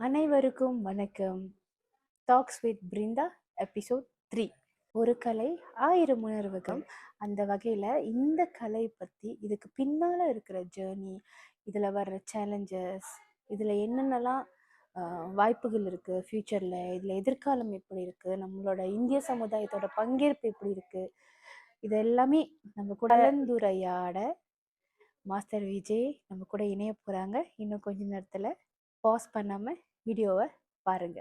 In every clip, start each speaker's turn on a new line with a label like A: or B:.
A: அனைவருக்கும் வணக்கம். Tax with Brinda episode 3. ஒரு கலை 1000 உணர்வுகள். அந்த வகையில் இந்த கலை பற்றி, இதுக்கு பின்னால் இருக்கிற ஜேர்னி, இதில் வர்ற சேலஞ்சஸ், இதில் என்னென்னலாம் வாய்ப்புகள் இருக்குது ஃப்யூச்சரில், இதில் எதிர்காலம் எப்படி இருக்குது, நம்மளோட இந்திய சமுதாயத்தோட பங்கேற்பு எப்படி இருக்குது, இது எல்லாமே நம்ம கூட கலந்துரையாட மாஸ்டர் விஜய் நம்ம கூட இணைய போகிறாங்க. இன்னும் கொஞ்ச நேரத்தில் பாஸ் பண்ணாமல் வீடியோவை பாருங்க.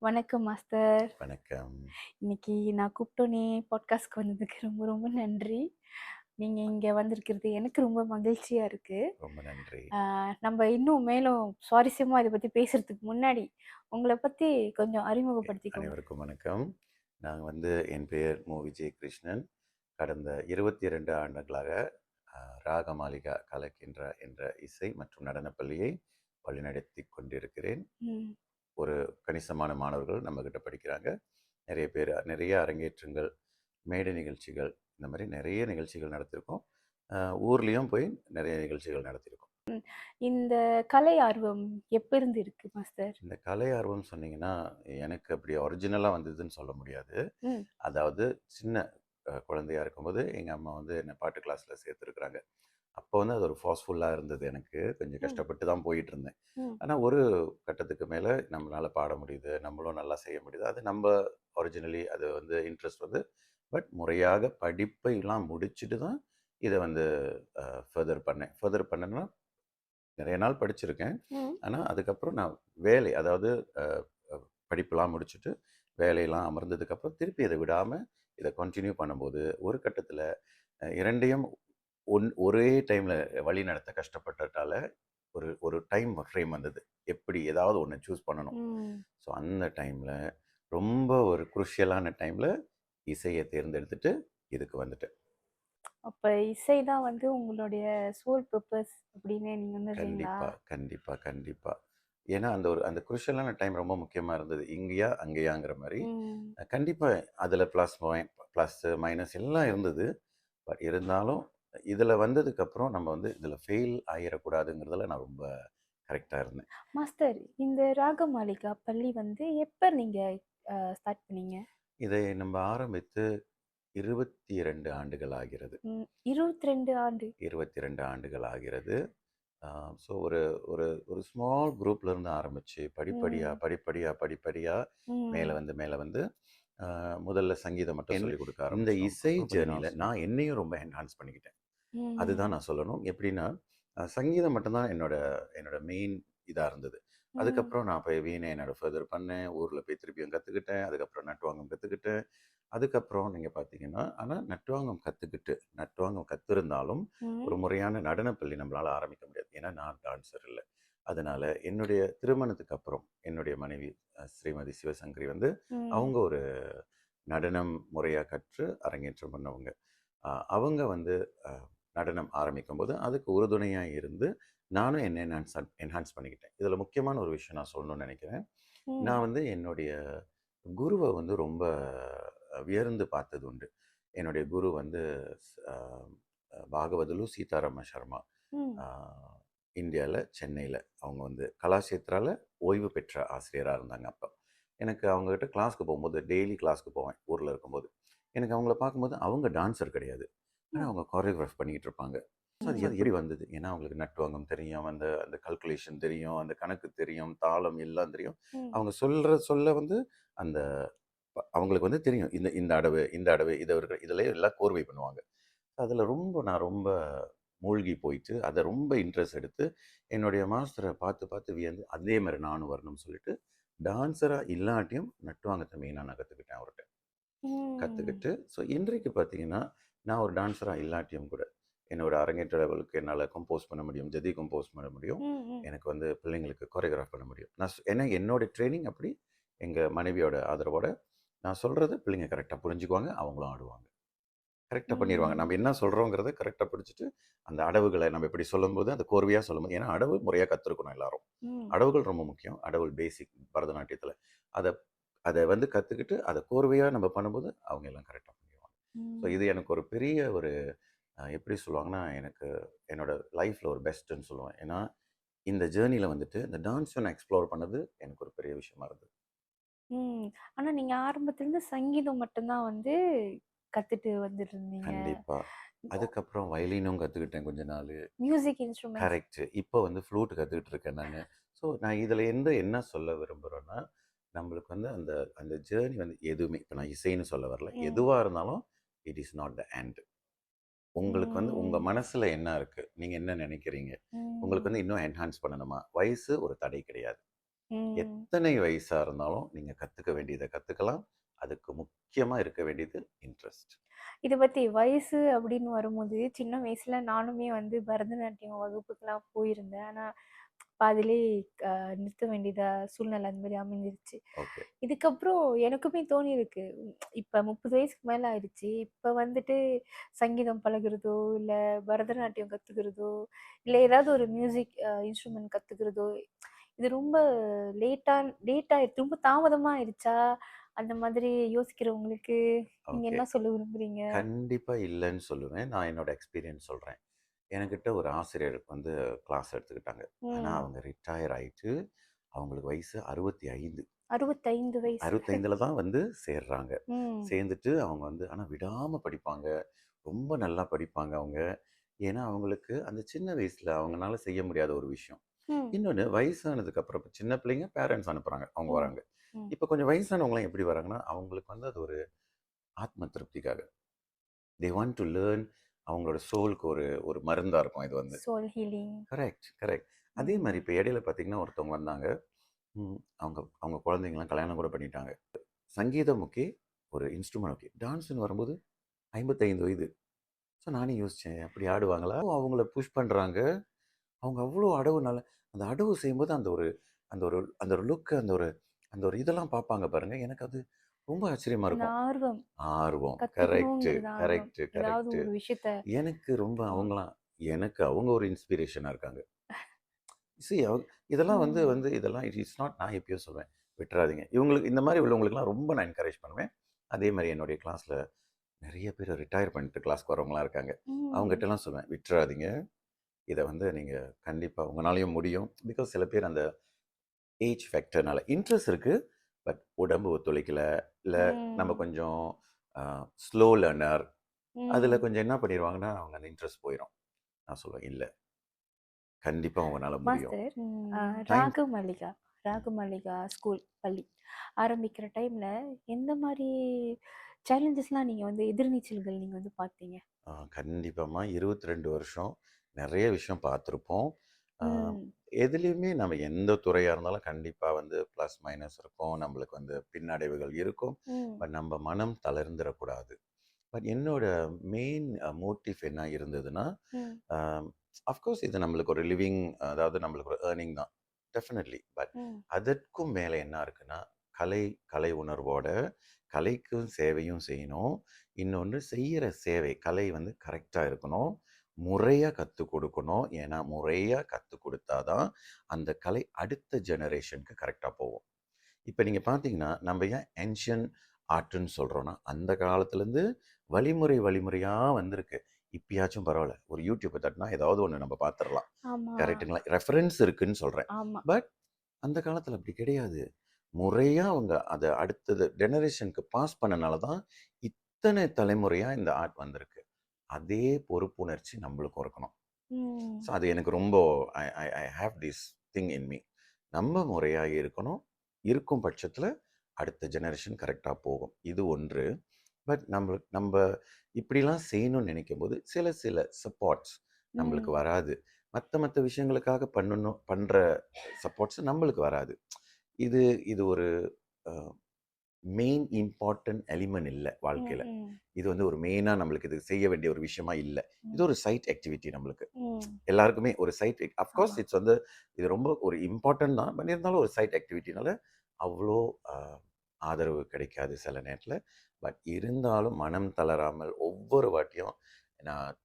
A: வணக்கம் மாஸ்டர்.
B: வணக்கம்.
A: இன்னைக்கு நான் கூப்பிட்டோன்னே பாட்காஸ்ட்க்கு வந்ததுக்கு ரொம்ப ரொம்ப நன்றி. நீங்க இங்க வந்திருக்கிறது எனக்கு ரொம்ப மகிழ்ச்சியா இருக்கு.
B: ரொம்ப நன்றி.
A: நம்ம இன்னும் மேலும் சுவாரஸ்யமா இதை பத்தி பேசுறதுக்கு முன்னாடி உங்களை பத்தி கொஞ்சம் அறிமுகப்படுத்திக்கோங்க.
B: அனைவருக்கும் வணக்கம். என் பெயர் மு. விஜய் கிருஷ்ணன். கடந்த 22 ஆண்டுகளாக ராகமாலிகா கலைக்கின்ற என்ற இசை மற்றும் நடனப்பள்ளியை வழிநடத்தி கொண்டிருக்கிறேன். ஒரு கணிசமான மாணவர்கள் நம்மக்கிட்ட படிக்கிறாங்க. நிறைய பேர் நிறைய அரங்கேற்றங்கள், மேடை நிகழ்ச்சிகள், இந்த மாதிரி நிறைய நிகழ்ச்சிகள் நடத்தியிருக்கோம். ஊர்லேயும் போய் நிறைய நிகழ்ச்சிகள் நடத்தியிருக்கோம்.
A: இந்த கலை ஆர்வம் எப்போ இருந்து இருக்கு மாஸ்டர்?
B: இந்த கலை ஆர்வம் சொன்னீங்கன்னா எனக்கு அப்படி ஒரிஜினலாக வந்ததுன்னு சொல்ல முடியாது. அதாவது சின்ன குழந்தையா இருக்கும்போது எங்கள் அம்மா என்னை பாட்டு கிளாஸில் சேர்த்துருக்குறாங்க. அப்போ அது ஒரு ஃபாஸ்ஃபுல்லாக இருந்தது. எனக்கு கொஞ்சம் கஷ்டப்பட்டு தான் போயிட்டு இருந்தேன். ஆனால் ஒரு கட்டத்துக்கு மேலே நம்மளால் பாட முடியுது, நம்மளும் நல்லா செய்ய முடியுது. அது நம்ம ஒரிஜினலி அது இன்ட்ரெஸ்ட் பட் முறையாக படிப்பைலாம் முடிச்சுட்டு தான் இதை ஃபர்தர் பண்ணேன்னா நிறைய நாள் படிச்சிருக்கேன். ஆனால் அதுக்கப்புறம் நான் வேலை, அதாவது படிப்பெல்லாம் முடிச்சுட்டு வேலையெல்லாம் அமர்ந்ததுக்கப்புறம் திருப்பி இதை விடாமல் இதை கண்டினியூ பண்ணும்போது ஒரு கட்டத்தில் இரண்டையும் ஒரே டைமில் வழி நடத்த கஷ்டப்பட்டதால ஒரு டைம் ஃப்ரேம் வந்தது. எப்படி ஏதாவது ஒன்று சூஸ் பண்ணணும். ஸோ அந்த டைமில் ரொம்ப ஒரு குருஷியலான டைமில் இசையை தேர்ந்தெடுத்துட்டு இதுக்கு வந்துட்டேன்.
A: அப்போ இசை தான் உங்களுடைய சோல் பர்பஸ் அப்படின்னு நீங்கள்
B: கண்டிப்பாக. ஏன்னா அந்த குருஷியலான டைம் ரொம்ப முக்கியமாக இருந்தது. இங்கேயா அங்கேயாங்கிற மாதிரி. கண்டிப்பாக அதில் ப்ளஸ் மைனஸ் எல்லாம் இருந்தது. பட் இருந்தாலும் இதில் வந்ததுக்கப்புறம் நம்ம இதில் ஃபெயில் ஆகிடக்கூடாதுங்கிறதுல நான் ரொம்ப கரெக்டாக இருந்தேன்.
A: மாஸ்டர், இந்த ராகமாலிகா பள்ளி எப்போ நீங்கள் ஸ்டார்ட் பண்ணீங்க?
B: இதை நம்ம ஆரம்பித்து 22 ஆண்டுகள் ஆகிறது. 22 ஆண்டுகள் ஆகிறது. ஸோ ஒரு ஒரு ஒரு ஸ்மால் குரூப்லேருந்து ஆரம்பித்து படிப்படியாக மேலே முதல்ல சங்கீதம் மட்டும் சொல்லிக் கொடுக்க இந்த இசை ஜேர்னியில் நான் என்னையும் ரொம்ப என்ஹான்ஸ் பண்ணிக்கிட்டேன். அதுதான் நான் சொல்லணும். எப்படின்னா சங்கீதம் மட்டும்தான் என்னோட மெயின் இதாக இருந்தது. அதுக்கப்புறம் நான் போய் வீணை ஃபர்தர் பண்ணேன். ஊரில் போய் திருப்பியும் கற்றுக்கிட்டேன். அதுக்கப்புறம் நட்டுவாங்கம் கற்றுக்கிட்டேன். அதுக்கப்புறம் நீங்கள் பார்த்தீங்கன்னா, ஆனால் நட்டுவாங்கம் கற்றுருந்தாலும் ஒரு முறையான நடனப்பள்ளி நம்மளால் ஆரம்பிக்க முடியாது. ஏன்னா நான் டான்ஸர் இல்லை. அதனால் என்னுடைய திருமணத்துக்கு அப்புறம் என்னுடைய மனைவி ஸ்ரீமதி சிவசங்கரி அவங்க ஒரு நடனம் முறையாக கற்று அரங்கேற்றம் பண்ணவங்க. அவங்க நடனம் ஆரம்பிக்கும் போது அதுக்கு உறுதுணையாக இருந்து நானும் என்னை என்ஹான்ஸ் பண்ணிக்கிட்டேன். இதில் முக்கியமான ஒரு விஷயம் நான் சொல்லணும்னு நினைக்கிறேன். நான் என்னுடைய குருவை ரொம்ப வியர்ந்து பார்த்தது உண்டு. என்னுடைய குரு பாகவதலு சீதாராம சர்மா, இந்தியாவில் சென்னையில். அவங்க கலாஷேத்ராவில் ஓய்வு பெற்ற ஆசிரியராக இருந்தாங்க. அப்போ எனக்கு அவங்ககிட்ட கிளாஸ்க்கு போகும்போது, டெய்லி கிளாஸ்க்கு போவேன் ஊரில் இருக்கும்போது, எனக்கு அவங்கள பார்க்கும்போது அவங்க டான்ஸர் கிடையாது, ஆனால் அவங்க கோரியோகிராஃப் பண்ணிக்கிட்டு இருப்பாங்க. ஸோ அது எப்படி வந்தது? ஏன்னா அவங்களுக்கு நட்டுவாங்கம் தெரியும், அந்த கல்குலேஷன் தெரியும், அந்த கணக்கு தெரியும், தாளம் எல்லாம் தெரியும். அவங்க சொல்ல அந்த அவங்களுக்கு தெரியும் இந்த அடவு இதில் எல்லாம் கோர்வை பண்ணுவாங்க. அதில் நான் ரொம்ப மூழ்கி போயிட்டு அதை ரொம்ப இன்ட்ரெஸ்ட் எடுத்து என்னுடைய மாஸ்டரை பார்த்து வியந்து அதே மாதிரி நானும் வரணும்னு சொல்லிட்டு டான்ஸராக இல்லாட்டியும் நட்டுவாங்கத்தை மெயினாக நான் கற்றுக்கிட்டேன். அவர்கிட்ட கற்றுக்கிட்டு ஸோ இன்றைக்கு பார்த்தீங்கன்னா நான் ஒரு டான்ஸராக இல்லாட்டியும் கூட என்னோட அரங்கேற்ற லெவலுக்கு என்னால் கம்போஸ் பண்ண முடியும், ஜதி கம்போஸ் பண்ண முடியும்,
A: ம், ம்.
B: எனக்கு வந்து பிள்ளைங்களுக்கு கோரியோகிராஃப் பண்ண முடியும். ஏன்னா என்னோட ட்ரைனிங் அப்படி, எங்கள் மனைவியோட ஆதரவோட நான் சொல்கிறது பிள்ளைங்க கரெக்டாக புரிஞ்சுக்குவாங்க, அவங்களும் ஆடுவாங்க. கரெக்டாக பண்ணிடுவாங்க. நம்ம
A: ம்.
B: என்ன சொல்கிறோங்கிறத கரெக்டாக பிடிச்சிட்டு, அந்த அடவுகளை நம்ம இப்படி சொல்லும்போது, அந்த கோர்வையாக சொல்லும்போது, ஏன்னா அடவு முறையாக கற்றுருக்கணும் எல்லாரும்.
A: ம்.
B: அடவுகள் ரொம்ப முக்கியம். அடவுள் பேசிக் பரதநாட்டியத்தில். அதை அதை வந்து கற்றுக்கிட்டு, அதை கோர்வையாக நம்ம பண்ணும்போது, அவங்க எல்லாம் கரெக்டாக பண்ணிடுவாங்க. ஸோ
A: ம்.
B: இது எனக்கு ஒரு பெரிய ஒரு எப்படி சொல்லுவாங்கன்னா, எனக்கு என்னோட லைஃப்பில் ஒரு பெஸ்ட்டுன்னு சொல்லுவேன். ஏன்னா, இந்த ஜேர்னியில் வந்துட்டு இந்த டான்ஸை நான் எக்ஸ்ப்ளோர் பண்ணது எனக்கு ஒரு பெரிய விஷயமா இருந்தது.
A: ம். ஆனா நீங்க ஆரம்பத்துலருந்து சங்கீதம் மட்டும் தான் வந்து கத்துட்டு வந்துட்டு இருந்தீங்க.
B: கண்டிப்பா. அதுக்கப்புறம் வயலினும் கற்றுக்கிட்டேன் கொஞ்ச நாள்.
A: Music instruments.
B: கரெக்ட். இப்போ வந்து ஃப்ளூட் கத்துக்கிட்டு இருக்கேன் நானு. ஸோ நான் இதில என்ன சொல்ல விரும்புறேன்னா, நம்மளுக்கு வந்து அந்த அந்த ஜர்னி வந்து எதுவுமே இப்ப நான் இசைன்னு சொல்ல வரல.
A: ம்.
B: எதுவா இருந்தாலும் it is not the end. உங்களுக்கு வந்து உங்க
A: ம்.
B: மனசுல என்ன இருக்கு? நீங்க என்ன நினைக்கிறீங்க? உங்களுக்கு
A: ம்.
B: வந்து இன்னும் என்ஹான்ஸ் பண்ணணுமா? வயசு ஒரு தடை கிடையாது.
A: ம்.
B: எத்தனை வயசா இருந்தாலும் நீங்க கத்துக்க வேண்டியத கத்துக்கலாம். அதுக்கு முக்கியமா இருக்க வேண்டியது இன்ட்ரெஸ்ட்.
A: இத பத்தி வயசு அப்படின்னு வரும்போது, சின்ன வயசுல நானுமே வந்து பரதநாட்டியம் வகுப்புக்கெல்லாம் போயிருந்தேன். ஆனா, பாதியிலே அ நிறுத்த வேண்டியதா சூழ்நிலை அந்த மாரி அமைஞ்சிருச்சு.
B: ஓகே.
A: இதுக்கப்புறம் எனக்குமே தோணியிருக்கு. இப்ப 30 வயசுக்கு மேல ஆயிடுச்சு. இப்ப வந்துட்டு சங்கீதம் பழகுறதோ, இல்ல பரதநாட்டியம் கத்துக்கிறதோ, இல்ல ஏதாவது ஒரு மியூசிக் இன்ஸ்ட்ருமெண்ட் கத்துக்கிறதோ, இது ரொம்ப லேட் ஆயிடுச்சு. ரொம்ப தாமதமா ஆயிடுச்சா? அந்த மாதிரி யோசிக்கிறவங்களுக்கு நீங்க
B: ஓகே.
A: என்ன சொல்ல விரும்புறீங்க?
B: கண்டிப்பா இல்லன்னு சொல்லுவேன். நான் என்னோட எக்ஸ்பீரியன்ஸ் சொல்றேன். என்கிட்ட ஒரு ஆசிரியர் வந்து கிளாஸ் எடுத்துக்கிட்டாங்க. ஆனா
A: ம்.
B: அவங்க ரிட்டயர் ஆயிட்டு, அவங்களுக்கு வயசு 65.
A: 65 வயசு.
B: 65ல தான் வந்து சேர்றாங்க.
A: ம்.
B: சேர்ந்துட்டு அவங்க வந்து ஆனா விடாம படிப்பாங்க. ரொம்ப நல்லா படிப்பாங்க அவங்க. ஏன்னா, அவங்களுக்கு அந்த சின்ன வயசுல அவங்கனால செய்ய முடியாத ஒரு விஷயம்.
A: ம்.
B: இன்னொன்னு வயசானதுக்கு அப்புறம் இப்ப சின்ன பிள்ளைங்க பேரண்ட்ஸ் அனுப்புறாங்க. அவங்க
A: ம்.
B: வராங்க.
A: ம்.
B: இப்ப கொஞ்சம் வயசானவங்கலாம் எப்படி வராங்கன்னா, அவங்களுக்கு வந்து அது ஒரு ஆத்ம திருப்திக்காக. They want to learn. அவங்களோட சோலுக்கு ஒரு ஒரு மருந்தா இருக்கும் இது வந்து.
A: Soul healing.
B: Correct, correct. அதே மாரி
A: ம்.
B: இப்ப இடையில பார்த்தீங்கன்னா, ஒருத்தவங்க வந்தாங்க. அவங்க அவங்க குழந்தைங்கலாம் கல்யாணம் கூட பண்ணிட்டாங்க. சங்கீதம் ஓகே. ஒரு இன்ஸ்ட்ருமெண்ட் ஓகே. டான்ஸ்ன்னு வரும்போது 55 வயது. ஸோ நானே யோசிச்சேன். அப்படி ஆடுவாங்களா? அவங்கள புஷ் பண்றாங்க. அவங்க அவ்வளோ அடவு நல்லா அந்த அடவு செய்யும்போது அந்த ஒரு லுக் அந்த ஒரு இதெல்லாம் பார்ப்பாங்க பாருங்க. எனக்கு அது ரொம்ப ஆச்சரியமா
A: அந்த
B: இருக்கும்.
A: ஆர்வம்.
B: ஆர்வம். கரெக்ட்டு,
A: கத்துக்கணுங்கிறது ஆர்வம்.
B: கரெக்ட்டு,
A: ஏதாவது
B: கரெக்ட்டு.
A: ஒரு விஷயத்த
B: எனக்கு ரொம்ப
A: ஆமா.
B: எனக்கு அவங்க ஒரு இன்ஸ்பிரேஷனா இருக்காங்க. சி இதெல்லாம் வந்து
A: ம்.
B: வந்து இதெல்லாம் இட் இஸ் நாட் நான் எப்பயோ சொல்வேன். விட்டுறாதீங்க. இவங்களுக்கு இந்த மாரி உள்ளவங்களுக்கெல்லாம் ரொம்ப நான் என்கரேஜ் பண்ணுவேன். அதே மாரி என்னுடைய கிளாஸ்ல நெறைய பேர் ரிட்டயர் பண்ணிட்டு கிளாஸ்க்கு வரவங்கலாம் இருக்காங்க.
A: ம்.
B: அவங்ககிட்டலாம் சொல்லுவேன், விட்டுறாதீங்க. இத வந்து நீங்க கண்டிப்பா உங்கனாலயும் முடியும். பிகாஸ் சில பேர் அந்த ஏஜ் ஃபேக்டர்னால இன்ட்ரெஸ்ட் இருக்கு. பட் உடம்பு ஒத்துழைக்கல. இல்ல நம்ம
A: ம்.
B: கொஞ்சம் அ ஸ்லோ லேர்னர். அதுல
A: ம்.
B: கொஞ்சம் என்ன பண்ணிருவாங்கன்னா, அவங்க அந்த இன்ட்ரெஸ்ட் போயிரும். நான் சொல்லுவேன், இல்ல. கண்டிப்பா உங்கனால முடியும்.
A: மாஸ்டர்,
B: டைம்
A: ராகமல்லிகா ராகமல்லிகா ஸ்கூல், பள்ளி ஆரம்பிக்கிற டைம்ல எந்த மாரி சேலஞ்சஸ்லாம் நீங்க வந்து எதிர்நீச்சல்கள் நீங்க வந்து பார்த்தீங்க?
B: கண்டிப்பாம்மா 22 வருஷம் நெறைய விஷயம் பார்த்துருப்போம். அ
A: ம்.
B: எதுலயுமே நம்ம எந்த துறையா இருந்தாலும் கண்டிப்பா வந்து ப்ளஸ், மைனஸ் இருக்கும். நம்மளுக்கு வந்து பின்னடைவுகள் இருக்கும்.
A: ம்.
B: பட் நம்ம மனம் தளர்ந்துறக்கூடாது. பட் என்னோட மெயின் மோட்டிவ் என்ன இருந்ததுன்னா,
A: ம்.
B: அ அஃப்கோர்ஸ் இது நம்மளுக்கு ஒரு லிவிங் அதாவது நம்மளுக்கு ஒரு ஏர்னிங் தான். டெஃபினெட்லி. பட்
A: ம்.
B: அதற்கும் மேல என்ன இருக்குன்னா, கலை கலை உணர்வோட கலைக்கும் சேவையும் செய்யணும். இன்னொன்னு செய்யற சேவை, கலை வந்து கரெக்ட்டா இருக்கணும். முறையா கத்துக் குடுக்கணும். ஏன்னா, முறையா கத்துக் குடுத்தா தான், அந்த கலை அடுத்த ஜெனரேஷனுக்கு கரெக்ட்டா போகும். இப்ப நீங்க பார்த்தீங்கன்னா, நம்ம ஏன் ஏன்ஷியன்ட் ஆர்ட்ன்னு சொல்றோம்னா, அந்த காலத்துலேருந்து வழிமுறையா வந்திருக்கு. இப்பயாச்சும் பரவால்ல. ஒரு யூடியூப்ப தட்டுனா ஏதாவது ஒண்ணு நம்ம பார்த்துரலாம்.
A: ஆமா.
B: கரெக்ட்டுங்களா? ரெஃபரன்ஸ் இருக்குன்னு சொல்றேன்.
A: ஆமா.
B: பட் அந்த காலத்துல அப்படி கிடையாது. முறையா அவங்க அத அடுத்தது ஜெனரேஷனுக்கு பாஸ் பண்ணனால தான், இத்தனை தலைமுறையா இந்த ஆர்ட் வந்திருக்கு. அதே பொறுப்புணர்ச்சி நம்மளுக்கும் இருக்கணும். ஸோ
A: ம்.
B: அது எனக்கு ரொம்ப I I I have this thing in me. நம்ம முறையா இருக்கணும். இருக்கும் பட்சத்துல அடுத்த ஜெனரேஷன் கரெக்ட்டா போகும். இது ஒன்று. பட் நம்ப இப்படிலாம் செய்யணும்னு நினைக்கும்போது, சில சில சப்போர்ட்ஸ் நம்மளுக்கு
A: ம்.
B: வராது. மத்த விஷயங்களுக்காக பண்ற சப்போர்ட்ஸ் நம்மளுக்கு வராது. இது இது ஒரு அ மெயின் இம்பார்ட்டன்ட் எலிமெண்ட் இல்லை
A: ம்,
B: வாழ்க்கையில்.
A: ம்,
B: இது வந்து ஒரு மெயினாக நம்மளுக்கு இது செய்ய வேண்டிய ஒரு விஷயமா இல்லை. இது
A: ம்,
B: ஒரு சைட் ஆக்டிவிட்டி நம்மளுக்கு.
A: ம்.
B: எல்லாருக்குமே ஒரு சைட் அஃப்கோர்ஸ்
A: ஆமா.
B: இட்ஸ் வந்து இது ரொம்ப ஒரு இம்பார்ட்டன்ட் தான். பட் இருந்தாலும் ஒரு சைட் ஆக்டிவிட்டினால அவ்வளோ ஆதரவு கிடைக்காது சில நேரத்தில். பட் இருந்தாலும் மனம் தளராமல் ஒவ்வொரு வாட்டியும் நான்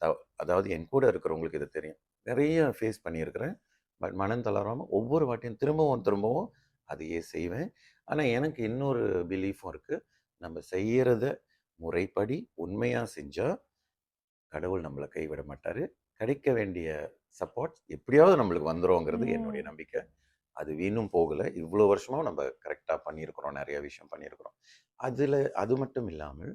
B: அதாவது என் கூட இருக்கிறவங்களுக்கு இது தெரியும். நிறைய ஃபேஸ் பண்ணியிருக்கிறேன். பட் மனம் தளராமல் ஒவ்வொரு வாட்டியும் திரும்பவும் திரும்பவும் அதையே செய்வேன். ஆனால் எனக்கு இன்னொரு பிலீஃபும் இருக்குது. நம்ம செய்யறத முறைப்படி உண்மையாக செஞ்சால் கடவுள் நம்மளை கைவிட மாட்டார். கிடைக்க வேண்டிய சப்போர்ட் எப்படியாவது நம்மளுக்கு வந்துருங்கிறது என்னுடைய
A: ம்,
B: நம்பிக்கை. அது வீணும் போகலை. இவ்வளோ வருஷமாக நம்ம கரெக்டாக பண்ணியிருக்கிறோம். நிறைய விஷயம் பண்ணியிருக்கிறோம். அது மட்டும் இல்லாமல்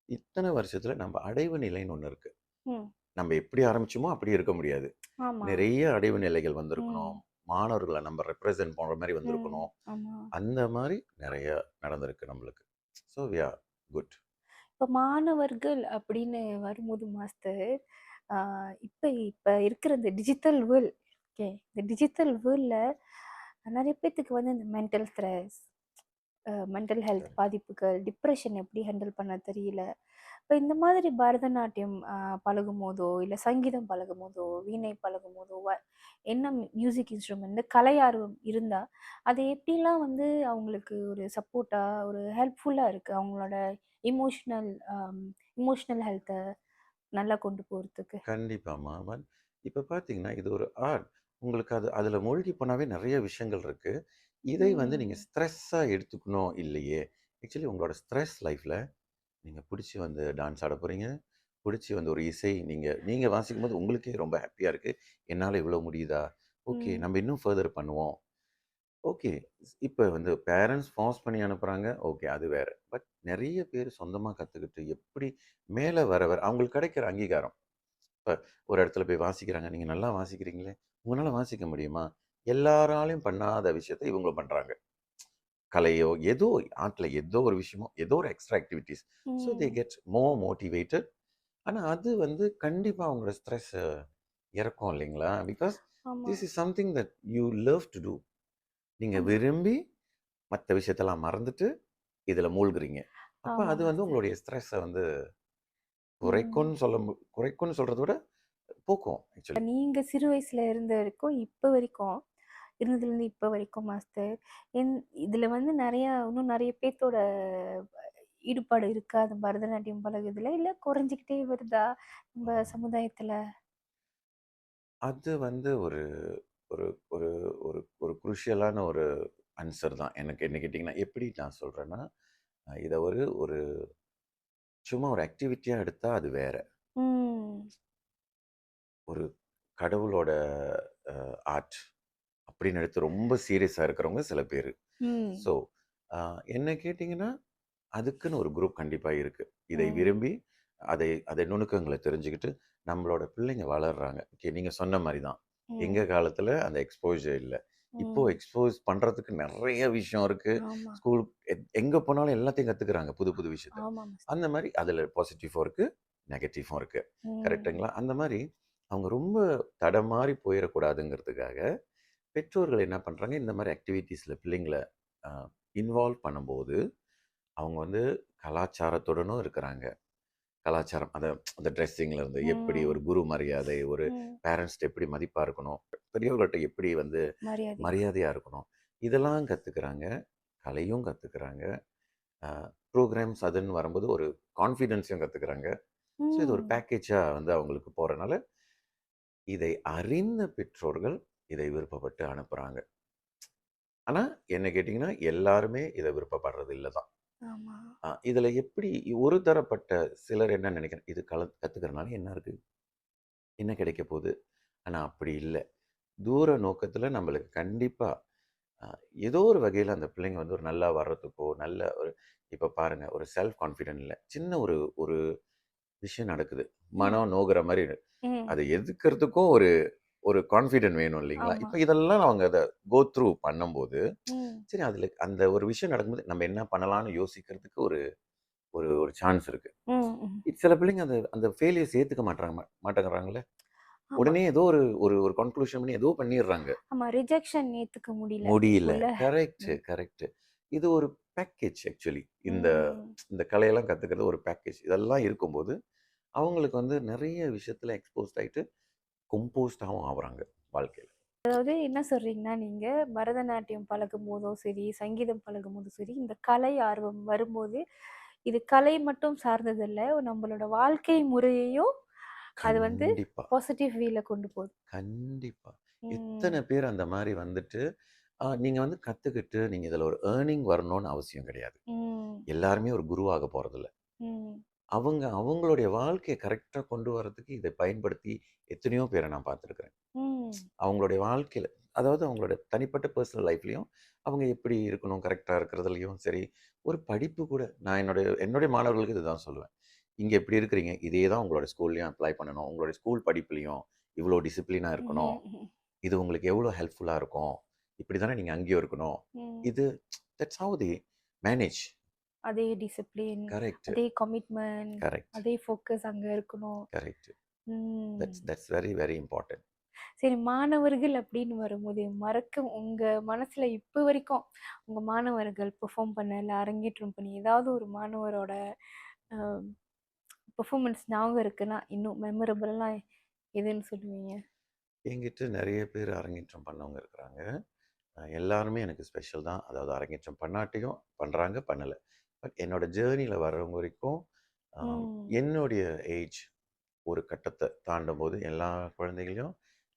B: இத்தனை வருஷத்தில் நம்ம அடைவு நிலைன்னு ஒன்று இருக்குது.
A: ம்.
B: நம்ம எப்படி ஆரம்பிச்சோமோ அப்படி இருக்க முடியாது.
A: ஆமா.
B: நிறைய அடைவு நிலைகள் வந்திருக்கணும்.
A: ம்,
B: மாணவர்களை நம்ம ரெப்ரசன்ட் பண்ணுற மாதிரி
A: ம்.
B: வந்திருக்கணும்.
A: ஆமா.
B: அந்த மாதிரி நிறைய நடந்திருக்கு நம்மளுக்கு. So we are good.
A: இப்ப மாணவர்கள் அப்படின்னு வரும்போது மாஸ்டர், ஆ இப்ப இப்ப இருக்கிற இந்த டிஜிட்டல் வேர்ல்ட், ஓகே, இந்த டிஜிட்டல் வேர்ல்ட்ல நெறைய பேத்துக்கு வந்து இந்த மென்டல் ஸ்ட்ரெஸ், மென்டல் ஹெல்த் பாதிப்புகள், டிப்ரெஷன் எப்படி ஹேண்டில் பண்ண தெரியல. இப்ப இந்த மாதிரி பரதநாட்டியம் பழகும்போதோ, இல்ல சங்கீதம் பழகும்போதோ, வீணை பழகும்போதோ, என்ன மியூசிக் இன்ஸ்ட்ருமெண்ட் இந்த கலை ஆர்வம் இருந்தா, அதை எப்படிலாம் வந்து அவங்களுக்கு ஒரு சப்போர்ட்டா, ஒரு ஹெல்ப்ஃபுல்லா இருக்கு அவங்களோட இமோஷனல் இமோஷனல் ஹெல்த்தை நல்லா கொண்டு போறதுக்கு?
B: கண்டிப்பாம்மா. இப்போ பார்த்தீங்கன்னா இது ஒரு ஆர்ட். உங்களுக்கு அதில் மூழ்கி போனாவே நிறைய விஷயங்கள் இருக்குது. இதை வந்து நீங்கள்
A: ம்.
B: ஸ்ட்ரெஸ்ஸாக எடுத்துக்கணும் இல்லையே. ஆக்சுவலி உங்களோட ஸ்ட்ரெஸ் லைஃப்பில் நீங்கள் பிடிச்சி வந்து டான்ஸ் ஆட போகிறீங்க. பிடிச்சி வந்து ஒரு இசை நீங்கள் நீங்கள் வாசிக்கும்போது உங்களுக்கே ரொம்ப ஹாப்பியாக இருக்குது. என்னால் இவ்வளோ முடியுதா? ஓகே,
A: ம்.
B: நம்ம இன்னும் ஃபர்தர் பண்ணுவோம். ஓகே. இப்போ வந்து பேரண்ட்ஸ் ஃபோர்ஸ் பண்ணி அனுப்புகிறாங்க. ஓகே, அது வேறு. பட் நிறைய பேர் சொந்தமாக கற்றுக்கிட்டு எப்படி மேலே வர வர அவங்களுக்கு கிடைக்கிற அங்கீகாரம். இப்போ ஒரு இடத்துல போய் வாசிக்கிறாங்க. நீங்கள் நல்லா வாசிக்கிறீங்களே, உங்களால் வாசிக்க முடியுமா? எல்லாராலையும் பண்ணாத விஷயத்தை இவங்க பண்ணுறாங்க. கலையோ ஏதோ ஆர்ட்ல ஏதோ ஒரு விஷயமோ ஏதோ ஒரு எக்ஸ்ட்ரா ஆக்டிவிட்டீஸ். ஸோ தே
A: ம்.
B: Get more motivated. ஆனால் அது வந்து கண்டிப்பாக அவங்களோட ஸ்ட்ரெஸ் இறக்கும் இல்லைங்களா? பிகாஸ்
A: ஆமா.
B: This is something that you love to do. நீங்கள்
A: ஆமா.
B: விரும்பி மற்ற விஷயத்தெல்லாம் மறந்துட்டு இதில் மூழ்குறீங்க. அப்போ
A: ஆமா
B: அது வந்து
A: மாஸ்டர்.
B: உங்களுடைய ஸ்ட்ரெஸ்ஸை வந்து
A: ம்.
B: குறைக்கும்னு சொல்கிறத விட போக்கும் ஆக்சுவலி.
A: நீங்க சிறு வயசுல இருந்த வரைக்கும், இப்ப வரைக்கும், இருந்ததுலேருந்து இப்ப வரைக்கும் மாஸ்டர், என் இதுல வந்து இன்னும் நெறைய பேத்தோட ஈடுபாடு இருக்கா? அந்த பரதநாட்டியம் பழகுறதுல? இல்ல குறைஞ்சுக்கிட்டே வருதா? நம்ம சமுதாயத்துல?
B: அது வந்து ஒரு ஒரு ஒரு ஒரு ஒரு குருஷியலான ஒரு ஆன்சர் தான். எனக்கு என்ன கேட்டிங்கன்னா, எப்படி நான் சொல்கிறேன்னா, இதை ஒரு ஒரு சும்மா ஒரு ஆக்டிவிட்டியாக எடுத்தால் அது வேற.
A: ம்.
B: ஒரு கடவுளோட ஆர்ட் அப்படின்னு எடுத்து ரொம்ப சீரியஸாக இருக்கிறவங்க சில பேர்.
A: ம்.
B: ஸோ என்ன கேட்டிங்கன்னா, அதுக்குன்னு ஒரு குரூப் கண்டிப்பாக இருக்குது. இதை
A: ம்.
B: விரும்பி அதை அதை நுணுக்கங்களை தெரிஞ்சுக்கிட்டு நம்மளோட பிள்ளைங்க வளர்றாங்க. ஓகே, நீங்கள் சொன்ன மாதிரி தான்.
A: ம்.
B: எங்கள் காலத்தில் அந்த எக்ஸ்போஜர் இல்லை. இப்போ
A: ம்.
B: எக்ஸ்போஸ் பண்ணுறதுக்கு நிறைய விஷயம் இருக்குது.
A: ஆமா.
B: ஸ்கூல் எங்கே போனாலும் எல்லாத்தையும் கற்றுக்குறாங்க, புது புது விஷயத்த.
A: ஆமா மாஸ்டர்.
B: அந்த மாதிரி அதில் பாசிட்டிவும் இருக்குது, நெகட்டிவும் இருக்குது.
A: ம்.
B: கரெக்டுங்களா? அந்த மாதிரி அவங்க ரொம்ப தடமாறி போயிடக்கூடாதுங்கிறதுக்காக பெற்றோர்கள் என்ன பண்ணுறாங்க, இந்த மாதிரி ஆக்டிவிட்டீஸில் பிள்ளைங்களை இன்வால்வ் பண்ணும்போது அவங்க வந்து கலாச்சாரத்துடனும் இருக்கிறாங்க. கலாச்சாரம் அதை அந்த ட்ரெஸ்ஸிங்லேருந்து எப்படி
A: ம்.
B: ஒரு குரு மரியாதை, ஒரு
A: ம்.
B: பேரண்ட்ஸ்ட்ட எப்படி மதிப்பாக இருக்கணும், பெரியவர்கள்ட்ட எப்படி வந்து
A: மரியாதை.
B: மரியாதையாக இருக்கணும், இதெல்லாம் கற்றுக்குறாங்க. கலையும் கற்றுக்குறாங்க. ப்ரோக்ராம்ஸ் அதுன்னு வரும்போது ஒரு கான்ஃபிடென்ஸையும் கற்றுக்குறாங்க. ஸோ இது ஒரு
A: ம்.
B: பேக்கேஜாக வந்து அவங்களுக்கு போகிறனால இதை அறிந்த பெற்றோர்கள் இதை விருப்பப்பட்டு அனுப்புகிறாங்க. ஆனால் என்ன கேட்டிங்கன்னா எல்லாருமே இதை விருப்பப்படுறது இல்லை தான்.
A: ஆமா.
B: இதில் எப்படி ஒரு தரப்பட்ட சிலர் என்ன நினைக்கிறேன், இது கற்றுக்கிறனால என்ன இருக்குது, என்ன கிடைக்க போகுது. ஆனால் அப்படி இல்லை. தூர நோக்கத்தில் நம்மளுக்கு கண்டிப்பாக ஏதோ ஒரு வகையில் அந்த பிள்ளைங்க வந்து ஒரு நல்லா வர்றதுக்கோ நல்ல ஒரு இப்போ பாருங்கள் ஒரு செல்ஃப் கான்ஃபிடென்ட் இல்லை, சின்ன ஒரு ஒரு விஷயம் நடக்குது,
A: ம்.
B: மனம் நோகிற மாதிரி
A: ம்.
B: அதை எதுக்கிறதுக்கும் ஒரு ஒரு கான்ஃபிடென்ட் வேணும் இல்லைங்களா?
A: ஆமா.
B: இப்போ இதெல்லாம் அவங்க அதை கோ த்ரூ பண்ணும்போது
A: ம்.
B: சரி அதில் அந்த ஒரு விஷயம் நடக்கும்போது நம்ம என்ன பண்ணலாம்னு யோசிக்கிறதுக்கு ஒரு ஒரு ஒரு சான்ஸ் இருக்குது.
A: ம். ம்.
B: சில பிள்ளைங்க அந்த அந்த ஃபெயிலியர்ஸ் ஏற்றுக்க மாட்டேங்கிறாங்களே.
A: ஆமா.
B: உடனே ஏதோ ஒரு ஒரு ஒரு கன்க்ளூஷன் பண்ணி ஏதோ பண்ணிடுறாங்க.
A: ஆமா. ரிஜெக்ஷன் ஏத்துக்க முடியல
B: முடியல.
A: இப்ப உள்ள.
B: கரெக்ட்,
A: ம்.
B: கரெக்ட். இது ஒரு பேக்கேஜ் ஆக்சுவலி. இந்த
A: ம்.
B: இந்த கலையெல்லாம் கத்துக்கிறது ஒரு பேக்கேஜ். இதெல்லாம் இருக்கும்போது, அவங்களுக்கு வந்து நெறைய விஷயத்துல எக்ஸ்போஸ்ட் ஆயிட்டு, கம்போஸ்டாவும் ஆவுறாங்க வாழ்க்கையில.
A: அதாவது என்ன சொல்றீங்கன்னா, நீங்க பரதநாட்டியம் பழகும்போதும் சரி, சங்கீதம் பழகும்போதும் சரி, இந்த கலை ஆர்வம் வரும்போது, இது கலை மட்டும் சார்ந்ததல்ல. நம்மளோட வாழ்க்கை முறையையும் அது வந்து
B: கண்டிப்பா,
A: பாசிட்டிவ் வேல கொண்டு போகுது.
B: கண்டிப்பா. எத்தன
A: ம்.
B: பேர் அந்த மாரி வந்துட்டு, நீங்க வந்து கத்துக்கிட்டு, நீங்க இதுல ஒரு ஏர்னிங் வரணும்னு அவசியம் கிடையாது.
A: ம்.
B: எல்லாருமே ஒரு குருவாக போறதில்ல.
A: ம்.
B: அவங்க அவங்களுடைய வாழ்க்கைய கரெக்ட்டா கொண்டு வரதுக்கு இத பயன்படுத்தி எத்தனையோ பேர நான் பார்த்துருக்கிறேன்.
A: ம்.
B: அவங்களுடைய வாழ்க்கையில, அதாவது அவங்களோட தனிப்பட்ட பெர்சனல் லைஃப்லயும், அவங்க எப்படி இருக்கணும், கரெக்ட்டா இருக்கிறதுலயும் சரி, ஒரு படிப்பு கூட நான் என்னுடைய என்னுடைய மாணவர்களுக்கு இதுதான் சொல்லுவேன். இங்க இப்படி இருக்கிறீங்க, இதே தான் உங்களோட ஸ்கூல்லயும் அப்ளை பண்ணணும். உங்களுடைய ஸ்கூல் படிப்புலயும் இவ்ளோ டிசிப்ளினா இருக்கணும்.
A: ம்ஹ்ம்.
B: இது உங்களுக்கு எவ்வளோ ஹெல்ப்ஃபுல்லா இருக்கும். இப்படி தானே நீங்க அங்கேயும் இருக்கணும்.
A: ம்.
B: இது தட்ஸ் ஹவ் தே மேனேஜ்.
A: அதே டிசிப்ளின்,
B: கரெக்ட்,
A: அதே கமிட்மெண்ட்,
B: கரெக்ட்,
A: அதே ஃபோக்கஸ் அங்க இருக்கணும்.
B: கரெக்ட்.
A: ம்.
B: That's very very important.
A: சரி, மாணவர்கள் அப்படின்னு வரும்போது, உங்க மனசுல இப்ப வரைக்கும் உங்க மாணவர்கள் பெர்ஃபார்ம் பண்ண, இல்ல அரங்கேற்றம் பண்ணி, ஏதாவது ஒரு மாணவரோட அ பெர்ஃபார்மன்ஸ் ஞாபகம் இருக்குன்னா, இன்னும் மெமரபிள்னா எதுன்னு சொல்லுவீங்க?
B: என்கிட்ட நெறைய பேர் அரங்கேற்றம் பண்ணவங்க இருக்கிறாங்க. எல்லாருமே எனக்கு ஸ்பெஷல் தான். அதாவது அரங்கேற்றம் பண்ணாட்டியும் பண்றாங்க, பண்ணல. பட் என்னோட ஜர்னில வர்றவங்க வரைக்கும், அ
A: ம்.
B: என்னுடைய ஏஜ் ஒரு கட்டத்த தாண்டும்போது, எல்லா குழந்தைகளையும்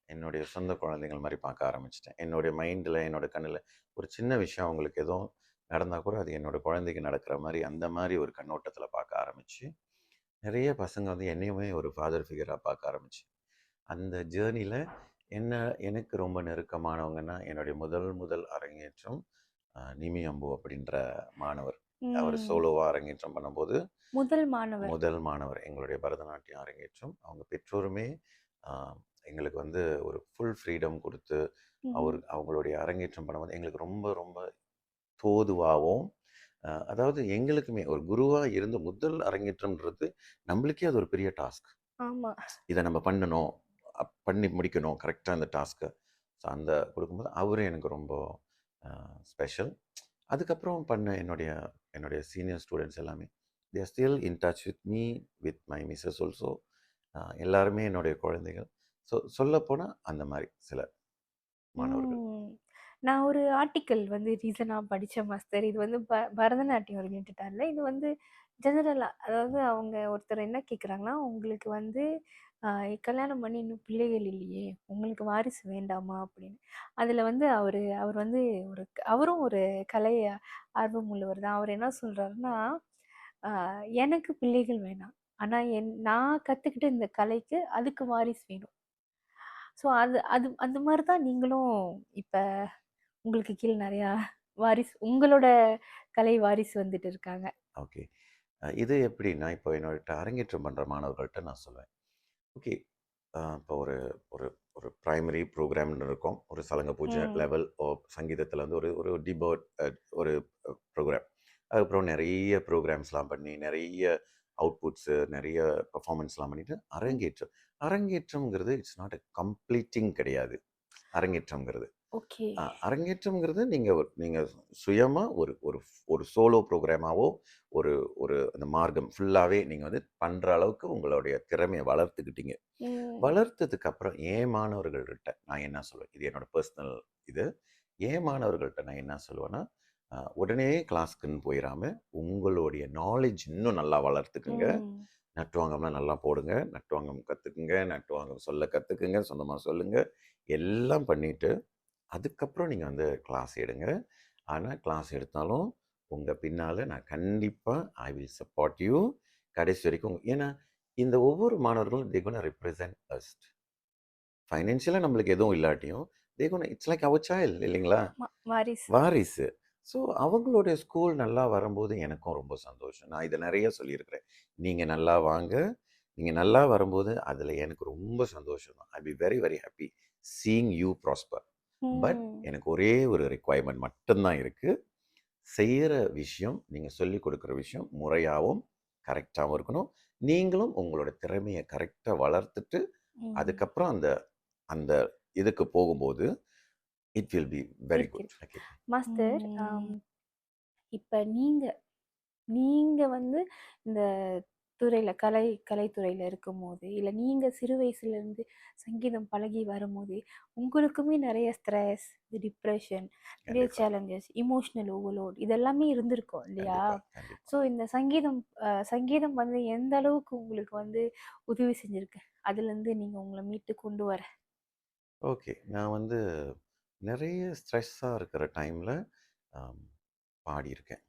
B: என்னுடைய சொந்த குழந்தைகள் மாரி பார்க்க ஆரம்பிச்சுட்டேன். என்னுடைய மைண்ட்ல, என்னோட கண்ணுல ஒரு சின்ன விஷயம் அவங்களுக்கு எதுவும் நடந்தா கூட, அது என்னோட குழந்தைக்கு நடக்கிற மாரி, அந்த மாரி ஒரு கண்ணோட்டத்துல பார்க்க ஆரம்பிச்சு, நெறைய பசங்க வந்து என்னையுமே ஒரு ஃபாதர் ஃபிகரா பார்க்க ஆரம்பிச்சு. அந்த ஜேர்னில என்ன எனக்கு ரொம்ப நெருக்கமானவங்கன்னா, என்னுடைய முதல் முதல் அரங்கேற்றம் நிமி அம்பு அப்படின்ற மாணவர். அவர்
A: ம்.
B: சோலோவா அரங்கேற்றம் பண்ணும்போது,
A: முதல் மாணவர்.
B: முதல் மாணவர் எங்களுடைய பரதநாட்டியம் அரங்கேற்றம். அவங்க பெற்றோருமே அ எங்களுக்கு வந்து ஒரு ஃபுல் ஃப்ரீடம் குடுத்து,
A: ம்ஹ்ம்.
B: அவங்களுடைய அரங்கேற்றம் பண்ணும்போது எங்களுக்கு ரொம்ப ரொம்ப தோதுவாவும், அதாவது எங்களுக்குமே ஒரு குருவா இருந்து முதல் அரங்கேற்றம்ன்றது நம்மளுக்கே அது ஒரு பெரிய டாஸ்க்.
A: ஆமா.
B: இத நம்ம பண்ணணும். பண்ணி முடிக்கணும் கரெக்ட்டா அந்த டாஸ்க்க. ஸோ அந்த குடுக்கும்போது அவரு எனக்கு ரொம்ப அ ஸ்பெஷல். அதுக்கப்புறம் பண்ண என்னுடைய என்னுடைய சீனியர் ஸ்டூடண்ட்ஸ் எல்லாமே, they are still in touch with me, with my missus also. எல்லாருமே என்னுடைய குழந்தைகள். ஸோ சொல்லப்போனா அந்த மாரி சில மாணவர்கள்.
A: ம். நான் ஒரு ஆர்டிக்கிள் வந்து ரீசனா படிச்சேன் மாஸ்டர். இது வந்து பரதநாட்டியம் ரிலேட்டடா இல்ல. இது வந்து ஜெனரலா அதாவது அவங்க ஒருத்தர் என்ன கேட்குறாங்கன்னா, உங்களுக்கு வந்து அ கல்யாணம் பண்ணி இன்னும் பிள்ளைகள் இல்லையே, உங்களுக்கு வாரிசு வேண்டாமா? அப்படின்னு. அதில வந்து அவர் வந்து அவரும் ஒரு கலை ஆர்வம் உள்ளவர் தான். அவர் என்ன சொல்றாருன்னா, அ எனக்கு பிள்ளைகள் வேணாம். ஆனா நான் கத்துக்கிட்ட இந்த கலைக்கு அதுக்கு வாரிசு வேணும். ஸோ அது அது அந்த மாரி தான் நீங்களும் இப்ப உங்களுக்கு கீழ நெறையா உங்களோட கலை வாரிசு வந்துட்டு இருக்காங்க.
B: ஓகே. இது எப்படின்னா, இப்போ என்னோட அரங்கேற்றம் பண்ற மாணவர்கள்ட்ட நான் சொல்லுவேன். ஓகே. இப்போ ஒரு ஒரு ஒரு பிரைமரி ப்ரோகிராம்னு இருக்கும். ஒரு சலங்க பூஜை
A: ம்.
B: லெவல் சங்கீதத்தில வந்து ஒரு ஒரு டிபோட் ஒரு ப்ரோகிராம். அதுக்கப்புறம் நெறைய ப்ரோகிராம்ஸ்லாம் பண்ணி, நெறைய அவுட்புட்ஸு, நெறைய பெர்ஃபார்மன்ஸ்லாம் பண்ணிட்டு
A: ம்.
B: அரங்கேற்றம். அரங்கேற்றம்ங்கிறது இட்ஸ் நாட் அ கம்ப்ளீட்டிங் கிடையாது. அரங்கேற்றம்ங்கிறது.
A: ஓகே.
B: அரங்கேற்றம்ங்கிறது நீங்க சுயமா ஒரு ஒரு ஒரு சோலோ ப்ரோகிராமாவோ, ஒரு ஒரு அந்த மார்க்கம் ஃபுல்லாவே நீங்க வந்து பண்ற அளவுக்கு உங்களுடைய திறமைய வளர்த்துக்கிட்டீங்க.
A: ம்.
B: வளர்த்ததுக்கு அப்புறம் என் மாணவர்கள்ட்ட நான் என்ன சொல்லுவேன், இது என்னோட பெர்சனல் இது. என் மாணவர்கள்ட்ட நான் என்ன சொல்லுவேன்னா, உடனே கிளாஸ்க்குன்னு போயிராம, உங்களுடைய நாலேட்ஜ் இன்னும் நல்லா வளர்த்துக்குங்க.
A: ம்.
B: நட்டுவாங்கம்லாம் நல்லா போடுங்க. நட்டுவாங்கம் கத்துக்குங்க. நட்டுவாங்கம் சொல்ல கத்துக்குங்க. சொந்தமா சொல்லுங்க. எல்லாம் பண்ணிட்டு, அதுக்கப்புறம் நீங்க வந்து கிளாஸ் எடுங்க. ஆனா கிளாஸ் எடுத்தாலும், உங்க பின்னால நான் கண்டிப்பா ஐ வில் சப்போர்ட் யூ. கடைசி வரைக்கும் ஏன்னா, இந்த ஒவ்வொரு மாணவர்களும் தே கோனா ரெப்ரசன்ட் அஸ். ஃபைனான்ஷியலா நம்மளுக்கு எதுவும் இல்லாட்டியும், they gonna it's like our child இல்லைங்களா?
A: ஆமா. வாரிசு.
B: வாரிசு. ஸோ அவங்களுடைய ஸ்கூல் நல்லா வரும்போது எனக்கும் ரொம்ப சந்தோஷம். நான் இத நெறைய சொல்லியிருக்கிறேன். நீங்க நல்லா வாங்க. நீங்க நல்லா வரும்போது, அதில எனக்கு ரொம்ப சந்தோஷம் தான். I be very very happy seeing you prosper. But
A: ம்.
B: எனக்கு ஒரே ஒரு ரிக்வயர்மென்ட் மட்டும் தான் இருக்கு. செய்யற விஷயம், நீங்க சொல்லிக் குடுக்குற விஷயம் முறையாவும், கரெக்ட்டாவும் இருக்கணும். நீங்களும் உங்களோட திறமைய கரெக்ட்டா வளர்த்துட்டு,
A: ம்.
B: அதுக்கப்புறம் அந்த அந்த இதுக்கு போகும்போது, இட் வில் பி வெரி
A: இருக்கு.
B: குட்.
A: இருக்கு. Master,
B: okay.
A: இப்ப நீங்க நீங்க வந்து இந்த துறையில கலைத்துறையில இருக்கும்போது, இல்ல நீங்க சிறு வயசுலேருந்து சங்கீதம் பழகி வரும்போதே, உங்களுக்குமே நெறைய ஸ்ட்ரெஸ், டிப்ரஷன், நிறைய
B: கண்டிப்பா,
A: சேலஞ்சஸ், எமோஷனல் ஓவர்லோட் இதெல்லாமே இருந்திருக்கும் இல்லையா?
B: கண்டிப்பா, கண்டிப்பா.
A: ஸோ இந்த சங்கீதம் வந்து எந்த அளவுக்கு உங்களுக்கு வந்து உதவி செஞ்சிருக்கு? அதுலேருந்து நீங்க உங்கள மீட்டு கொண்டு வர?
B: ஓகே. நான் வந்து நெறைய ஸ்ட்ரெஸ்ஸா இருக்கிற டைம்ல அம் பாடியிருக்கேன்.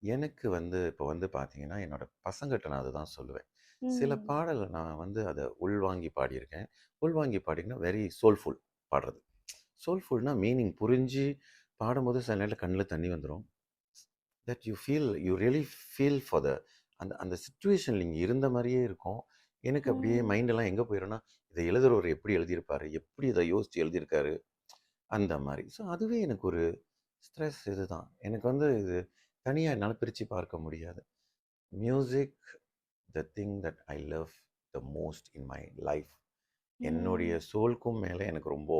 B: எனக்கு வந்து இப்போ வந்து பார்த்தீங்கன்னா, என்னோட பசங்கட்ட நான் அதுதான் சொல்லுவேன். சில
A: ம்.
B: பாடல் நான் வந்து அத உள்வாங்கி பாடியிருக்கேன். உள்வாங்கி பாடினா வெரி சோல்ஃபுல் பாடுறது. சோல்ஃபுல்னா மீனிங் புரிஞ்சு பாடும்போது சில நேரத்தில கண்ல தண்ணி வந்துரும். That you really feel for அந்த அந்த சிச்சுவேஷன்ல நீங்க இருந்த மாரியே இருக்கும். எனக்கு அப்படியே
A: ம்.
B: மைண்டெல்லாம் எங்க போயிரும்னா, இத எழுதுறவரு எப்படி எழுதியிருப்பாரு? எப்படி இத யோசிச்சு எழுதியிருக்காரு? அந்த மாரி. ஸோ அதுவே எனக்கு ஒரு ஸ்ட்ரெஸ் இதுதான். எனக்கு வந்து இது தனியா என்னால பிரிச்சு பார்க்க முடியாது. Music the thing that I love the most in my life. என்னுடைய
A: ம்.
B: சோல்க்கும் மேல எனக்கு ரொம்ப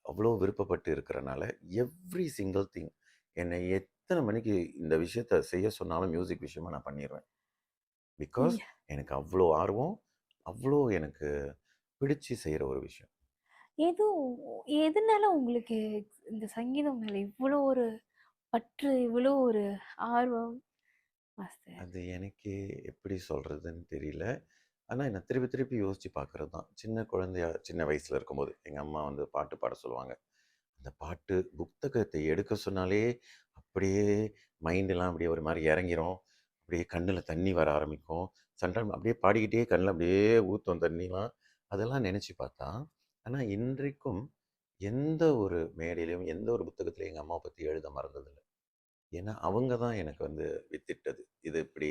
B: அவ்வளோ விருப்பப்பட்டு இருக்கிறனால, எவ்ரி சிங்கிள் திங் என்னை எத்தன மணிக்கு இந்த விஷயத்த செய்ய சொன்னாலும் மியூசிக் விஷயமா நான் பண்ணிருவேன். பிகாஸ்
A: ம்.
B: எனக்கு அவ்வளோ ஆர்வம், அவ்வளோ எனக்கு பிடிச்சு செய்ற ஒரு விஷயம்.
A: ஏதோ எதனால உங்களுக்கு இந்த சங்கீதம் மேல இவ்வளோ ஒரு பற்று, இவ்வளோ ஒரு ஆர்வம்? மாஸ்டர்.
B: அது எனக்கே எப்படி சொல்றதுன்னு தெரியல. ஆனா, நான் திருப்பி திருப்பி யோசிச்சு பார்க்குறது தான். சின்ன குழந்தையா சின்ன வயசுல இருக்கும்போது, எங்க அம்மா வந்து பாட்டு பாட சொல்லுவாங்க. அந்த பாட்டு புத்தகத்தை எடுக்க சொன்னாலே, அப்படியே மைண்டெல்லாம் அப்படியே ஒரு மாரி இறங்கிரும். அப்படியே கண்ணுல தண்ணி வர ஆரம்பிக்கும். சம்டைம் அப்படியே பாடிக்கிட்டே கண்ணுல அப்படியே ஊத்தும் தண்ணிலாம். அதெல்லாம் நெனச்சு பார்த்தா, ஆனா இன்றைக்கும் எந்த ஒரு மேடையிலயும், எந்த ஒரு புத்தகத்திலயும் எங்க அம்மாவ பத்தி எழுத மறந்ததில்ல. ஏன்னா, அவங்க தான் எனக்கு வந்து வித்திட்டது. இது இப்படி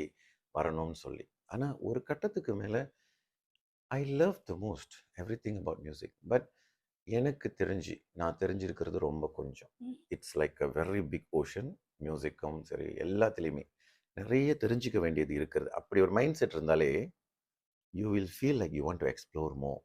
B: வரணும்னு சொல்லி. ஆனா, ஒரு கட்டத்துக்கு மேல I love the most everything about music. But எனக்கு தெரிஞ்சு, நான் தெரிஞ்சிருக்கிறது ரொம்ப கொஞ்சம்.
A: ம்.
B: It's like a very big ocean. மியூசிக்கும் சரி, எல்லாத்துலயுமே. நெறைய தெரிஞ்சுக்க வேண்டியது இருக்கிறது. அப்படி ஒரு மைண்ட் செட் இருந்தாலே, you will feel like you want to explore more.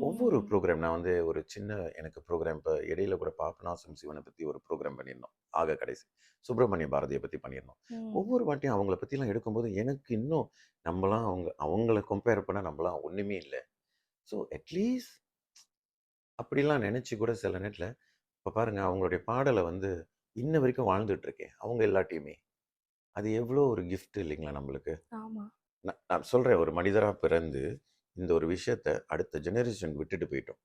B: ஒவ்வொரு
A: ம்.
B: ப்ரோகிராம் நான் வந்து ஒரு சின்ன எனக்கு ப்ரோகிராம் இப்ப இடையில கூட பாபநாசம் சிவன பத்தி ஒரு ப்ரோகிராம் பண்ணியிருந்தோம். ஆக கடைசி. சுப்பிரமணிய பாரதிய பத்தி பண்ணியிருந்தோம்.
A: ம்.
B: ஒவ்வொரு வாட்டியும் அவங்கள பத்திலாம் எடுக்கும்போது, எனக்கு இன்னும் நம்பலாம் அவங்கள கம்பேர் பண்ணா நம்பலாம் ஒண்ணுமே இல்ல. ஸோ அட்லீஸ்ட் அப்படிலாம் நெனச்சு கூட சில நேரத்துல இப்ப பாருங்க அவங்களுடைய பாடல வந்து இன்ன வரைக்கும் வாழ்ந்துட்டு இருக்கே. அவங்க இல்லாட்டியுமே. அது எவ்வளோ ஒரு கிஃப்ட் இல்லைங்களா நம்மளுக்கு?
A: ஆமா.
B: நான் நான் சொல்றேன் ஒரு மனிதரா பிறந்து, இந்த ஒரு விஷயத்த அடுத்த ஜெனரேஷனுக்கு விட்டுட்டு போயிட்டோம்.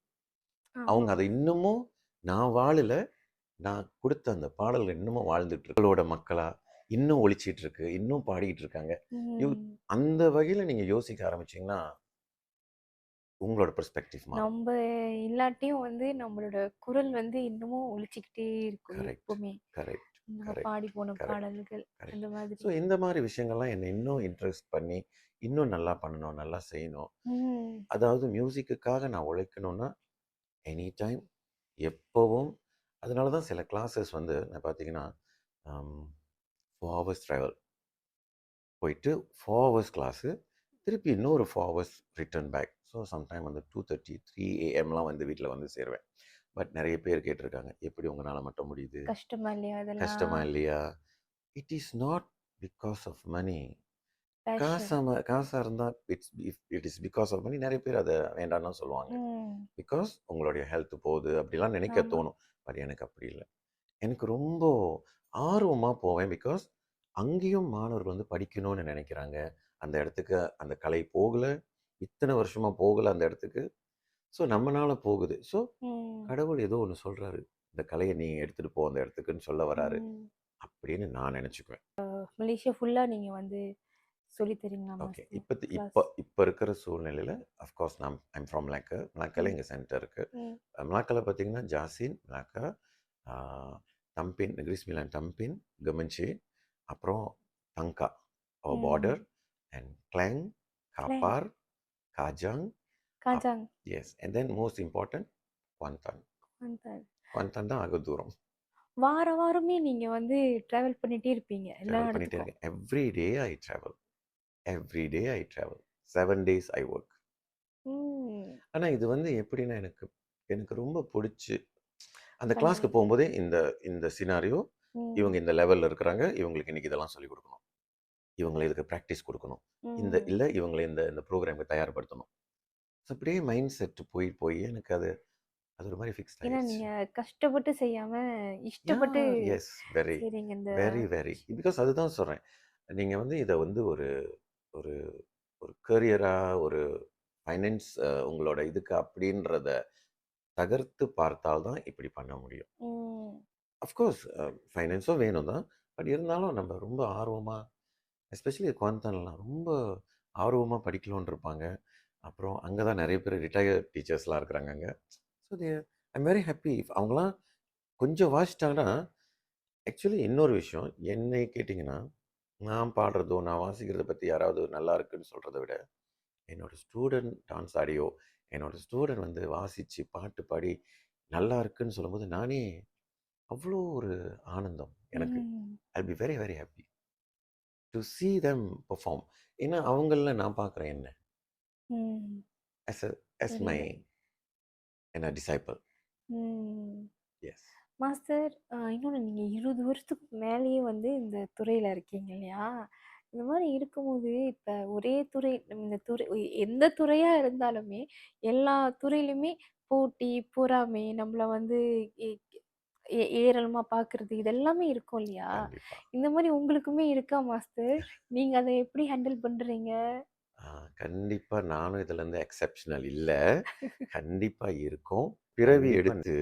A: ஆமா.
B: அவங்க அத இன்னமும் நான் வாழல. நான் குடுத்த அந்த பாடல்கள் இன்னமும் வாழ்ந்துட்டு இருக்கு. மக்களோட மக்களா இன்னும் ஒலிச்சிட்டு இருக்கு. இன்னும் பாடிட்டு இருக்காங்க. யூ
A: ம்.
B: அந்த வகையில நீங்க யோசிக்க ஆரம்பிச்சீங்கன்னா, உங்களோட பெர்ஸ்பெக்டிவ் மாறும்.
A: நம்ப இல்லாட்டியும் வந்து நம்மளோட குரல் வந்து இன்னமும் ஒலிச்சுக்கிட்டே இருக்கும்
B: கரெக்ட்,
A: எப்பவுமே.
B: கரெக்ட்,
A: நம்ம
B: கரெக்ட்,
A: பாடி போன
B: கரெக்ட்,
A: பாடல்கள்
B: கரெக்ட்.
A: அந்த
B: ஸோ
A: மாதிரி.
B: இந்த மாரி விஷயங்கள்லாம் என்ன இன்னும் இன்ட்ரெஸ்ட் பண்ணி, இன்னும் நல்லா பண்ணணும், நல்லா செய்யணும்.
A: ம்.
B: அதாவது மியூசிக்குக்காக நான் உழைக்கணும்னா, எனி டைம், எப்பவும் அதனால தான் சில கிளாஸஸ் வந்து நான் பார்த்தீங்கன்னா, அம் 4 ஹவர்ஸ் ட்ராவல் போயிட்டு 4 ஹவர்ஸ் கிளாஸு, திருப்பி இன்னொரு 4 hours return back. So sometime வந்து 2:30, 3 ஏஎம்லாம் வந்து வீட்ல வந்து சேருவேன். பட் நெறைய பேர் கேட்டிருக்காங்க. எப்படி உங்கனால மட்டும் முடியுது?
A: கஷ்டமா இல்லையா அதெல்லாம்?
B: கஷ்டமா இல்லையா? It is not because of money.
A: Passion.
B: காசா இருந்தா it is because of money. நெறைய பேர் அத வேண்டான்னு தான் சொல்லுவாங்க.
A: ம்.
B: பிகாஸ் உங்களுடைய ஹெல்த் போகுது அப்படிலாம் நினைக்க
A: ஆமா.
B: தோணும். பட் எனக்கு அப்படி இல்ல. எனக்கு ரொம்ப ஆர்வமா போவேன். பிகாஸ் அங்கேயும் மாணவர்கள் வந்து படிக்கணும்னு நினைக்கிறாங்க. அந்த இடத்துக்கு அந்த கலை போகல. இத்தன வருஷமா போகல அந்த இடத்துக்கு. ஸோ நம்மனால போகுது. ஸோ
A: ம்.
B: கடவுள் ஏதோ ஒண்ணு சொல்றாரு. இந்த கலைய நீ எடுத்துட்டு போ அந்த இடத்துக்குன்னு சொல்ல வராரு.
A: ம்.
B: அப்படின்னு நான் நினைச்சுக்குவேன்.
A: மலேசியா ஃபுல்லா நீங்க வந்து சொல்லி தரீங்களா
B: ஓகே.
A: மாஸ்டர்
B: இப்ப
A: கிளாஸ்?
B: இப்ப இருக்கிற சூழ்நிலையில அஃப்கோர்ஸ் ஐம் ஃப்ரம் மலாக்கா. மலாக்கால
A: ம்.
B: எங்க சென்டர் இருக்கு.
A: ம்.
B: மலாக்கால பார்த்தீங்கன்னா, ஜாசின், மலாக்கா, ஆ தம்பின், நெகிரிஸ் மிலான் தம்பின், கமன்சி, அப்புறம் தங்கா, பார்டர்
A: ம்.
B: And Klang,
A: Klang.
B: Kapar, Kajang, up
A: Kajang.
B: Yes. And then most important Kuantan.
A: Kuantan.
B: Kuantan தான் ஆக தூரம்.
A: வாரமே நீங்க வந்து டிராவல் பண்ணிட்டே இருப்பீங்க எல்லா
B: டிராவல் பண்ணிட்டே
A: இடத்துக்கும்.
B: இருக்கேன். Every day I travel. Every day I travel. 7 days I work.
A: ம்.
B: ஆனா இது வந்து எப்படின்னா எனக்கு எனக்கு ரொம்ப புடிச்சு அந்த கிளாஸ்க்கு
A: பண்றீங்க.
B: போகும்போதே இந்த இந்த சினாரியோ இவங்க
A: ம்.
B: இந்த லெவல்ல இருக்கிறாங்க. இவங்களுக்கு இன்னைக்கு இதெல்லாம் சொல்லிக் குடுக்கணும். இவங்கள இதுக்கு பிராக்டிஸ் குடுக்கணும்.
A: ம்.
B: இல்ல இவங்கள இந்த இந்த ப்ரோகிராம்க்கு தயார்படுத்தணும். ஸோ அப்படியே மைண்ட் செட் போய் போய் எனக்கு அது அது ஒரு மாரி ஃபிக்ஸ்ட்
A: ஏன்னா
B: ஆயிருச்சு.
A: நீங்க கஷ்டப்பட்டு செய்யாம, இஷ்டப்பட்டு
B: எஸ். வெரி,
A: செய்றீங்க இந்த
B: வெரி, வெரி.
A: விஷயம்.
B: பிகாஸ் அதுதான் சொல்றேன். நீங்க வந்து இத வந்து ஒரு ஒரு ஒரு கரியரா, ஒரு ஃபைனான்ஸ் உங்களோட இதுக்கு அப்படின்றத தகர்த்து பார்த்தால் தான் இப்படி பண்ண முடியும்.
A: ம்.
B: அஃப்கோர்ஸ் ஃபைனான்ஸும் வேணும் தான். பட் இருந்தாலும் நம்ம ரொம்ப ஆர்வமா, எஸ்பெஷலி குவாந்தன்லாம் ரொம்ப ஆர்வமா படிக்கணும்னு இருப்பாங்க. அப்புறம் அங்க தான் நெறைய பேர் ரிட்டயர்ட் டீச்சர்ஸ்லாம் இருக்கிறாங்க அங்க. So I am very happy. அவங்கலாம் கொஞ்சம் வாசிச்சிட்டாங்கன்னா ஆக்சுவலி இன்னொரு விஷயம், என்னை கேட்டீங்கன்னா, நான் பாடுறதோ, நான் வாசிக்கிறத பத்தி யாராவது நல்லா இருக்குன்னு சொல்றத விட, என்னோட ஸ்டூடெண்ட் டான்ஸ் ஆடியோ, என்னோட ஸ்டூடெண்ட் வந்து வாசிச்சு, பாட்டு பாடி நல்லா இருக்குன்னு சொல்லும்போது, நானே அவ்வளோ ஒரு ஆனந்தம் எனக்கு.
A: ம்.
B: I'll be very, very happy to see them perform. ஏன்னா, அவங்கள்ல நான் பார்க்குறேன் என்ன,
A: ம்.
B: ஆஸ் அ ஆஸ் மை
A: புரியுது.
B: டிசைபிள்.
A: ம்.
B: எஸ்.
A: மாஸ்டர் இன்னொன்னு நீங்க 20 வருஷத்துக்கு மேலேயே வந்து இந்த துறையில இருக்கீங்க இல்லையா? இந்த மாரி இருக்கும்போது, இப்ப ஒரே துறை இந்த துறை எந்த துறையா இருந்தாலுமே, எல்லா துறையிலுமே போட்டி, பொறாமை, நம்மள வந்து எ ஏளனமா பார்க்குறது, இது எல்லாமே இருக்கும் இல்லையா?
B: கண்டிப்பா.
A: இந்த மாரி உங்களுக்குமே இருக்கா மாஸ்டர்? நீங்க அத எப்படி ஹேண்டில் பண்றீங்க?
B: ஆ, கண்டிப்பா நானும் இதுல இருந்து எக்செப்ஷனல் இல்ல. கண்டிப்பா இருக்கும். பிறவி எடுத்து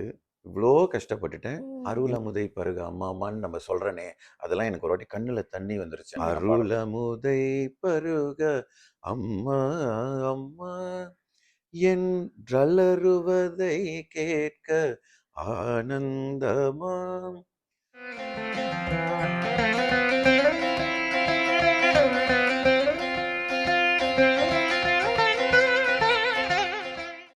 B: இவ்ளோ கஷ்டப்பட்டுட்டேன்.
A: ம்.
B: அருளமுதை பருக அம்மா அம்மான்னு நம்ம சொல்றோனே, அதெல்லாம் எனக்கு ஒரு வாட்டி கண்ணுல தண்ணி வந்துருச்சு. அருளமுதை பருக அம்மா அம்மா என்றலறுவதை கேட்க ஆனந்தமாம்